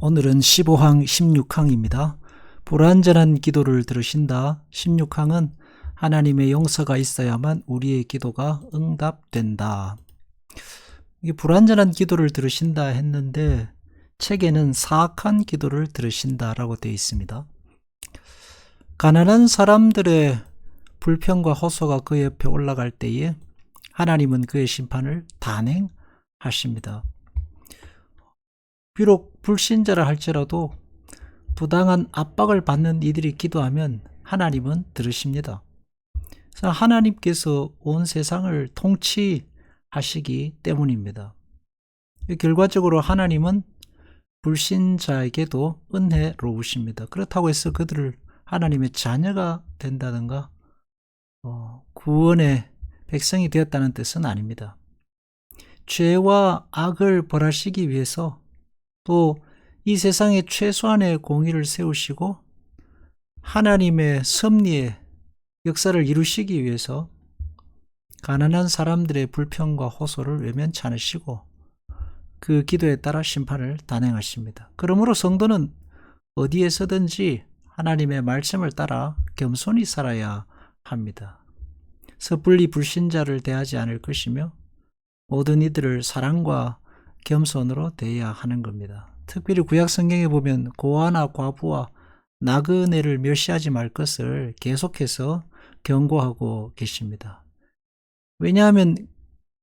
오늘은 15항 16항입니다. 불완전한 기도를 들으신다. 16항은 하나님의 용서가 있어야만 우리의 기도가 응답된다. 이게 불완전한 기도를 들으신다 했는데 책에는 사악한 기도를 들으신다라고 되어 있습니다. 가난한 사람들의 불평과 호소가 그 옆에 올라갈 때에 하나님은 그의 심판을 단행하십니다. 비록 불신자라 할지라도 부당한 압박을 받는 이들이 기도하면 하나님은 들으십니다. 그래서 하나님께서 온 세상을 통치하시기 때문입니다. 결과적으로 하나님은 불신자에게도 은혜로우십니다. 그렇다고 해서 그들을 하나님의 자녀가 된다든가 구원의 백성이 되었다는 뜻은 아닙니다. 죄와 악을 벌하시기 위해서 또 이 세상에 최소한의 공의를 세우시고 하나님의 섭리의 역사를 이루시기 위해서 가난한 사람들의 불평과 호소를 외면치 않으시고 그 기도에 따라 심판을 단행하십니다. 그러므로 성도는 어디에서든지 하나님의 말씀을 따라 겸손히 살아야 합니다. 섣불리 불신자를 대하지 않을 것이며 모든 이들을 사랑과 겸손으로 대해야 하는 겁니다. 특별히 구약 성경에 보면 고아나 과부와 나그네를 멸시하지 말 것을 계속해서 경고하고 계십니다. 왜냐하면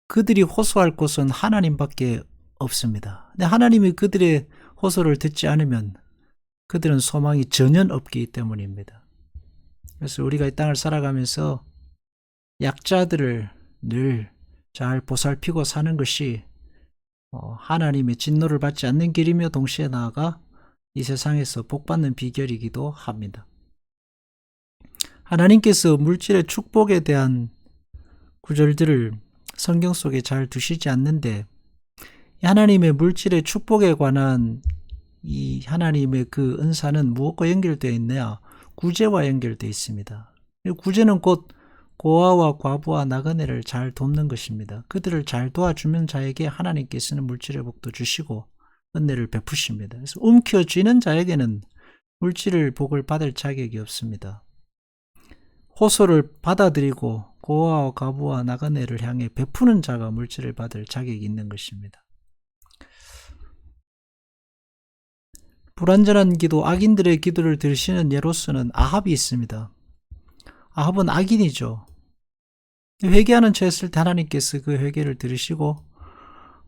그들이 호소할 곳은 하나님밖에 없습니다. 근데 하나님이 그들의 호소를 듣지 않으면 그들은 소망이 전혀 없기 때문입니다. 그래서 우리가 이 땅을 살아가면서 약자들을 늘 잘 보살피고 사는 것이 하나님의 진노를 받지 않는 길이며 동시에 나아가 이 세상에서 복받는 비결이기도 합니다. 하나님께서 물질의 축복에 대한 구절들을 성경 속에 잘 두시지 않는데 하나님의 물질의 축복에 관한 이 하나님의 그 은사는 무엇과 연결되어 있느냐? 구제와 연결되어 있습니다. 구제는 곧 고아와 과부와 나그네를 잘 돕는 것입니다. 그들을 잘 도와주면 자에게 하나님께서는 물질의 복도 주시고 은혜를 베푸십니다. 그래서 움켜쥐는 자에게는 물질의 복을 받을 자격이 없습니다. 호소를 받아들이고 고아와 과부와 나그네를 향해 베푸는 자가 물질을 받을 자격이 있는 것입니다. 불완전한 기도, 악인들의 기도를 들으시는 예로서는 아합이 있습니다. 아합은 악인이죠. 회개하는 처했을 때 하나님께서 그 회개를 들으시고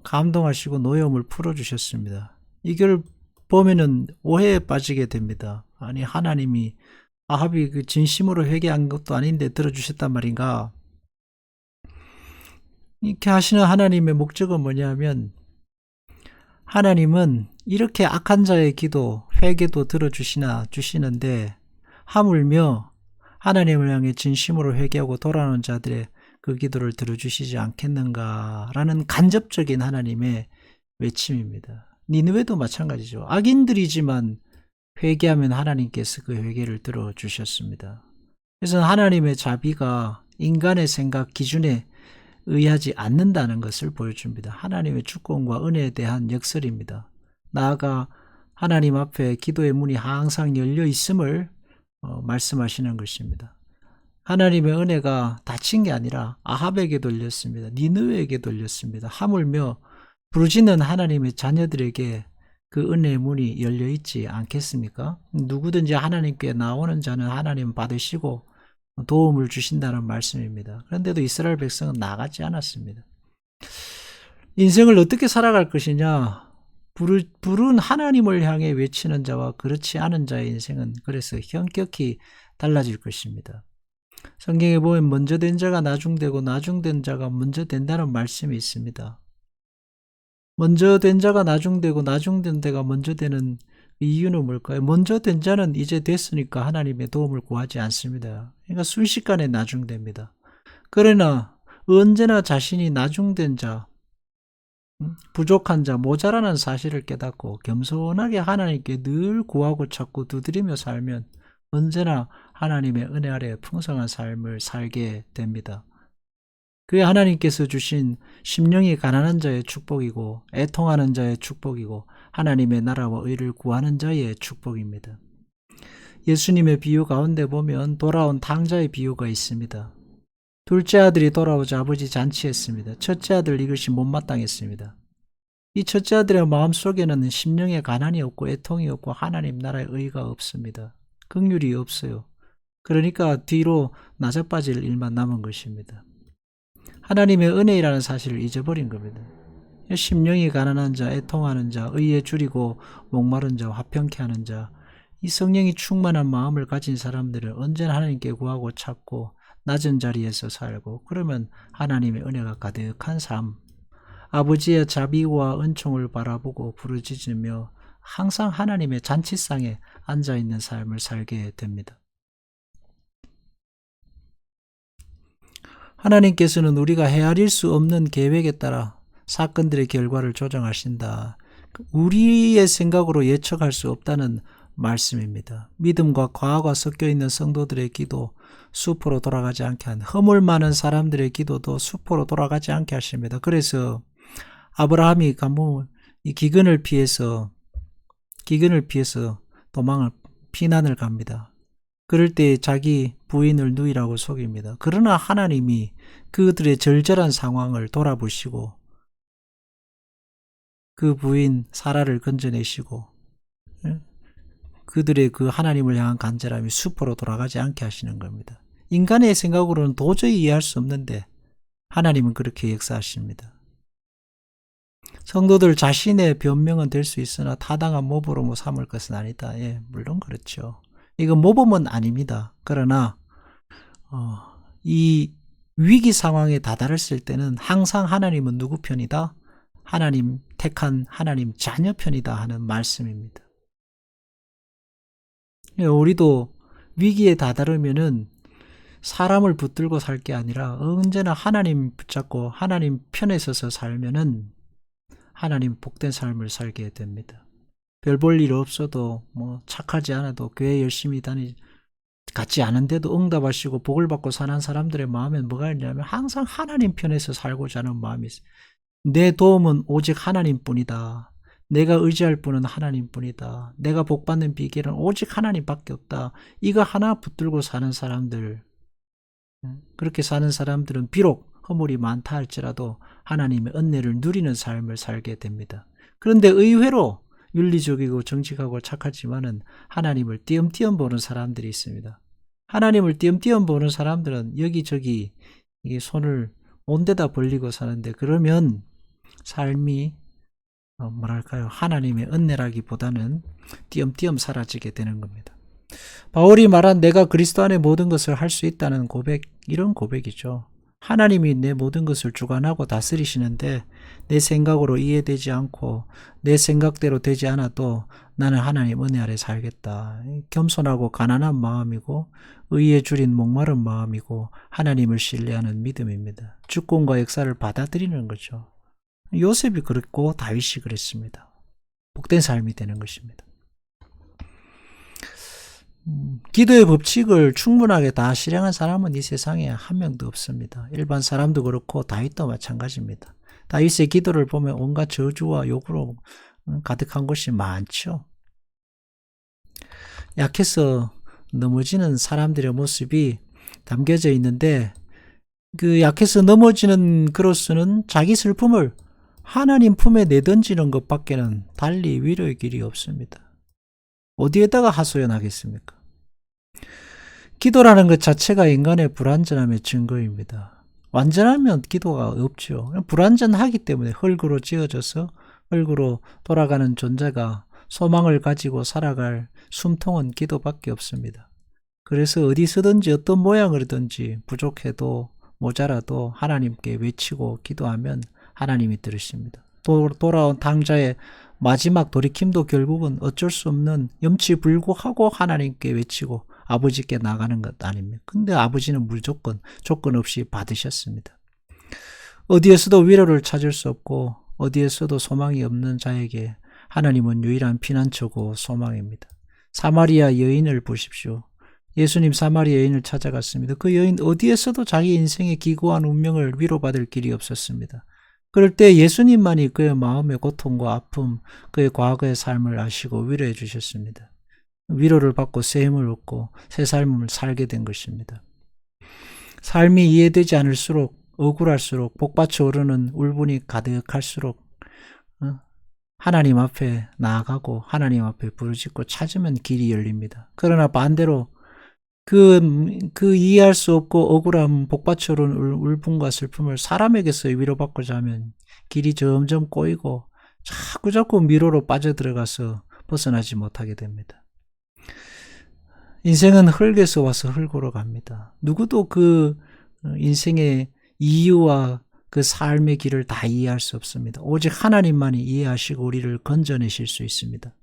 감동하시고 노여움을 풀어주셨습니다. 이걸 보면은 오해에 빠지게 됩니다. 아니 하나님이 아합이 그 진심으로 회개한 것도 아닌데 들어주셨단 말인가? 이렇게 하시는 하나님의 목적은 뭐냐면 하나님은 이렇게 악한 자의 기도, 회개도 주시는데 하물며 하나님을 향해 진심으로 회개하고 돌아오는 자들의 그 기도를 들어주시지 않겠는가라는 간접적인 하나님의 외침입니다. 니느웨도 마찬가지죠. 악인들이지만 회개하면 하나님께서 그 회개를 들어주셨습니다. 그래서 하나님의 자비가 인간의 생각 기준에 의하지 않는다는 것을 보여줍니다. 하나님의 주권과 은혜에 대한 역설입니다. 나아가 하나님 앞에 기도의 문이 항상 열려 있음을 말씀하시는 것입니다. 하나님의 은혜가 닫힌 게 아니라 아합에게 돌렸습니다. 니느웨에게 돌렸습니다. 하물며 부르짖는 하나님의 자녀들에게 그 은혜의 문이 열려 있지 않겠습니까? 누구든지 하나님께 나오는 자는 하나님 받으시고 도움을 주신다는 말씀입니다. 그런데도 이스라엘 백성은 나가지 않았습니다. 인생을 어떻게 살아갈 것이냐? 부른 하나님을 향해 외치는 자와 그렇지 않은 자의 인생은 그래서 현격히 달라질 것입니다. 성경에 보면 먼저 된 자가 나중되고 나중된 자가 먼저 된다는 말씀이 있습니다. 먼저 된 자가 나중되고 나중된 자가 먼저 되는 이유는 뭘까요? 먼저 된 자는 이제 됐으니까 하나님의 도움을 구하지 않습니다. 그러니까 순식간에 나중됩니다. 그러나 언제나 자신이 나중된 자, 부족한 자, 모자라는 사실을 깨닫고 겸손하게 하나님께 늘 구하고 찾고 두드리며 살면 언제나 하나님의 은혜 아래 풍성한 삶을 살게 됩니다. 그게 하나님께서 주신 심령이 가난한 자의 축복이고 애통하는 자의 축복이고 하나님의 나라와 의를 구하는 자의 축복입니다. 예수님의 비유 가운데 보면 돌아온 탕자의 비유가 있습니다. 둘째 아들이 돌아오자 아버지 잔치했습니다. 첫째 아들 이것이 못마땅했습니다. 이 첫째 아들의 마음속에는 심령의 가난이 없고 애통이 없고 하나님 나라의 의가 없습니다. 긍휼이 없어요. 그러니까 뒤로 나자빠질 일만 남은 것입니다. 하나님의 은혜이라는 사실을 잊어버린 겁니다. 심령이 가난한 자, 애통하는 자, 의에 줄이고 목마른 자, 화평케 하는 자, 이 성령이 충만한 마음을 가진 사람들은 언제나 하나님께 구하고 찾고 낮은 자리에서 살고, 그러면 하나님의 은혜가 가득한 삶, 아버지의 자비와 은총을 바라보고 부르짖으며 항상 하나님의 잔치상에 앉아있는 삶을 살게 됩니다. 하나님께서는 우리가 헤아릴 수 없는 계획에 따라 사건들의 결과를 조정하신다. 우리의 생각으로 예측할 수 없다는 말씀입니다. 믿음과 과학과 섞여 있는 성도들의 기도 수포로 돌아가지 않게 한, 허물 많은 사람들의 기도도 수포로 돌아가지 않게 하십니다. 그래서 아브라함이 이 기근을 피해서 피난을 갑니다. 그럴 때 자기 부인을 누이라고 속입니다. 그러나 하나님이 그들의 절절한 상황을 돌아보시고 그 부인 사라를 건져내시고 그들의 그 하나님을 향한 간절함이 수포로 돌아가지 않게 하시는 겁니다. 인간의 생각으로는 도저히 이해할 수 없는데 하나님은 그렇게 역사하십니다. 성도들 자신의 변명은 될 수 있으나 타당한 모범으로 삼을 것은 아니다. 예, 물론 그렇죠. 이건 모범은 아닙니다. 그러나 이 위기 상황에 다다랐을 때는 항상 하나님은 누구 편이다? 하나님 택한 하나님 자녀 편이다 하는 말씀입니다. 우리도 위기에 다다르면은 사람을 붙들고 살 게 아니라 언제나 하나님 붙잡고 하나님 편에 서서 살면은 하나님 복된 삶을 살게 됩니다. 별 볼 일 없어도 착하지 않아도 교회 열심히 같지 않은데도 응답하시고 복을 받고 사는 사람들의 마음엔 뭐가 있냐면 항상 하나님 편에서 살고자 하는 마음이 있어요. 내 도움은 오직 하나님뿐이다. 내가 의지할 분은 하나님뿐이다. 내가 복받는 비결은 오직 하나님밖에 없다. 이거 하나 붙들고 사는 사람들, 그렇게 사는 사람들은 비록 허물이 많다 할지라도 하나님의 은혜를 누리는 삶을 살게 됩니다. 그런데 의외로 윤리적이고 정직하고 착하지만은 하나님을 띄엄띄엄 보는 사람들이 있습니다. 하나님을 띄엄띄엄 보는 사람들은 여기저기 손을 온데다 벌리고 사는데, 그러면 삶이 하나님의 은혜라기보다는 띄엄띄엄 사라지게 되는 겁니다. 바울이 말한 내가 그리스도 안에 모든 것을 할 수 있다는 고백, 이런 고백이죠. 하나님이 내 모든 것을 주관하고 다스리시는데 내 생각으로 이해되지 않고 내 생각대로 되지 않아도 나는 하나님 은혜 아래 살겠다. 겸손하고 가난한 마음이고 의에 줄인 목마른 마음이고 하나님을 신뢰하는 믿음입니다. 주권과 역사를 받아들이는 거죠. 요셉이 그랬고 다윗이 그랬습니다. 복된 삶이 되는 것입니다. 기도의 법칙을 충분하게 다 실행한 사람은 이 세상에 한 명도 없습니다. 일반 사람도 그렇고 다윗도 마찬가지입니다. 다윗의 기도를 보면 온갖 저주와 욕으로 가득한 것이 많죠. 약해서 넘어지는 사람들의 모습이 담겨져 있는데, 그 약해서 넘어지는 그로서는 자기 슬픔을 하나님 품에 내던지는 것밖에는 달리 위로의 길이 없습니다. 어디에다가 하소연하겠습니까? 기도라는 것 자체가 인간의 불완전함의 증거입니다. 완전하면 기도가 없죠. 불완전하기 때문에 흙으로 지어져서 흙으로 돌아가는 존재가 소망을 가지고 살아갈 숨통은 기도밖에 없습니다. 그래서 어디서든지 어떤 모양으로든지 부족해도 모자라도 하나님께 외치고 기도하면 하나님이 들으십니다. 돌아온 탕자의 마지막 돌이킴도 결국은 어쩔 수 없는 염치불구하고 하나님께 외치고 아버지께 나가는 것 아닙니까? 근데 아버지는 무조건 조건 없이 받으셨습니다. 어디에서도 위로를 찾을 수 없고 어디에서도 소망이 없는 자에게 하나님은 유일한 피난처고 소망입니다. 사마리아 여인을 보십시오. 예수님 사마리아 여인을 찾아갔습니다. 그 여인 어디에서도 자기 인생의 기고한 운명을 위로받을 길이 없었습니다. 그럴 때 예수님만이 그의 마음의 고통과 아픔, 그의 과거의 삶을 아시고 위로해 주셨습니다. 위로를 받고 새 힘을 얻고 새 삶을 살게 된 것입니다. 삶이 이해되지 않을수록 억울할수록 복받쳐 오르는 울분이 가득할수록 하나님 앞에 나아가고 하나님 앞에 부르짖고 찾으면 길이 열립니다. 그러나 반대로 그 이해할 수 없고 억울함, 복받쳐 오르는 울분과 슬픔을 사람에게서 위로받고자 하면 길이 점점 꼬이고 자꾸 미로로 빠져들어가서 벗어나지 못하게 됩니다. 인생은 흙에서 와서 흙으로 갑니다. 누구도 그 인생의 이유와 그 삶의 길을 다 이해할 수 없습니다. 오직 하나님만이 이해하시고 우리를 건져내실 수 있습니다.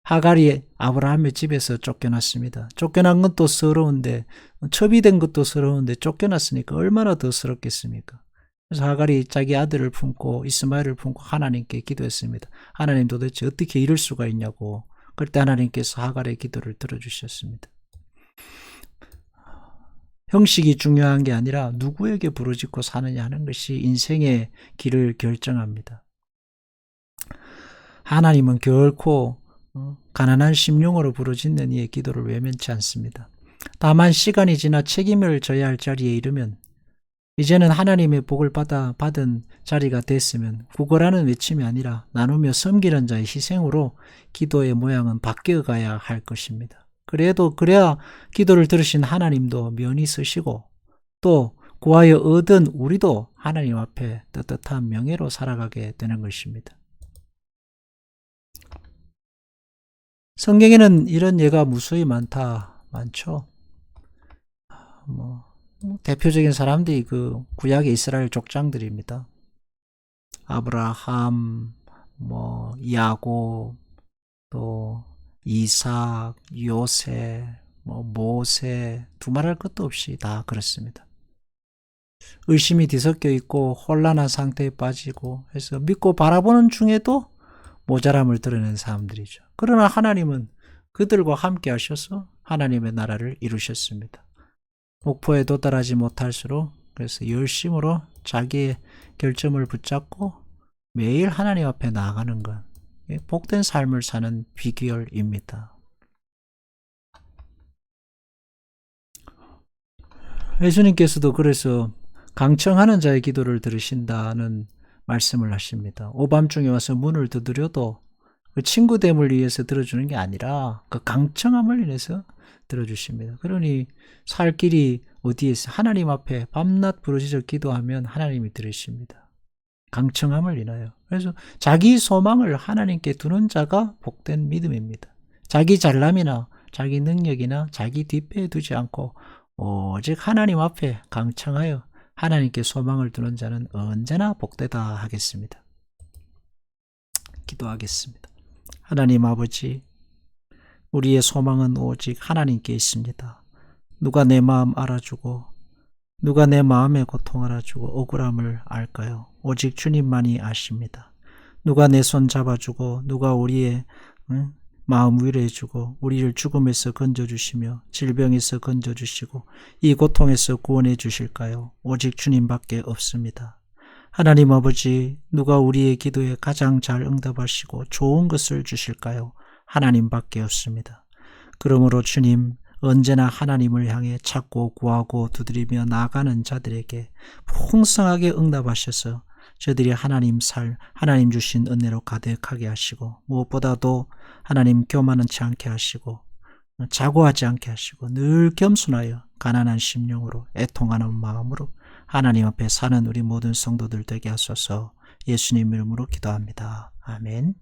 하갈이 아브라함의 집에서 쫓겨났습니다. 쫓겨난 것도 서러운데, 첩이된 것도 서러운데 쫓겨났으니까 얼마나 더 서럽겠습니까? 그래서 하갈이 자기 아들을 품고 이스마엘을 품고 하나님께 기도했습니다. 하나님 도대체 어떻게 이럴 수가 있냐고. 그때 하나님께서 하갈의 기도를 들어주셨습니다. 형식이 중요한 게 아니라 누구에게 부르짖고 사느냐 하는 것이 인생의 길을 결정합니다. 하나님은 결코 가난한 심령으로 부르짖는 이의 기도를 외면치 않습니다. 다만 시간이 지나 책임을 져야 할 자리에 이르면 이제는 하나님의 복을 받은 자리가 됐으면 구걸하는 외침이 아니라 나누며 섬기는 자의 희생으로 기도의 모양은 바뀌어 가야 할 것입니다. 그래야 기도를 들으신 하나님도 면히 서시고 또 구하여 얻은 우리도 하나님 앞에 떳떳한 명예로 살아가게 되는 것입니다. 성경에는 이런 예가 무수히 많죠. 대표적인 사람들이 그 구약의 이스라엘 족장들입니다. 아브라함, 야곱, 또 이삭, 요셉, 모세, 두말할 것도 없이 다 그렇습니다. 의심이 뒤섞여 있고 혼란한 상태에 빠지고 해서 믿고 바라보는 중에도 모자람을 드러낸 사람들이죠. 그러나 하나님은 그들과 함께 하셔서 하나님의 나라를 이루셨습니다. 목표에 도달하지 못할수록 그래서 열심으로 자기의 결점을 붙잡고 매일 하나님 앞에 나아가는 것, 복된 삶을 사는 비결입니다. 예수님께서도 그래서 강청하는 자의 기도를 들으신다는 말씀을 하십니다. 오밤중에 와서 문을 두드려도 그 친구됨을 위해서 들어주는 게 아니라 그 강청함을 인해서 들어주십니다. 그러니 살 길이 어디에 있어? 하나님 앞에 밤낮 부르짖어 기도하면 하나님이 들으십니다. 강청함을 인하여. 그래서 자기 소망을 하나님께 두는 자가 복된 믿음입니다. 자기 잘남이나 자기 능력이나 자기 뒷배에 두지 않고 오직 하나님 앞에 강청하여 하나님께 소망을 두는 자는 언제나 복되다 하겠습니다. 기도하겠습니다. 하나님 아버지, 우리의 소망은 오직 하나님께 있습니다. 누가 내 마음 알아주고 누가 내 마음의 고통 알아주고 억울함을 알까요? 오직 주님만이 아십니다. 누가 내 손 잡아주고 누가 우리의 마음 위로해주고 우리를 죽음에서 건져주시며 질병에서 건져주시고 이 고통에서 구원해 주실까요? 오직 주님밖에 없습니다. 하나님 아버지, 누가 우리의 기도에 가장 잘 응답하시고 좋은 것을 주실까요? 하나님밖에 없습니다. 그러므로 주님, 언제나 하나님을 향해 찾고 구하고 두드리며 나아가는 자들에게 풍성하게 응답하셔서 저들이 하나님 주신 은혜로 가득하게 하시고 무엇보다도 하나님 교만치 않게 하시고 자고하지 않게 하시고 늘 겸손하여 가난한 심령으로 애통하는 마음으로 하나님 앞에 사는 우리 모든 성도들 되게 하소서. 예수님 이름으로 기도합니다. 아멘.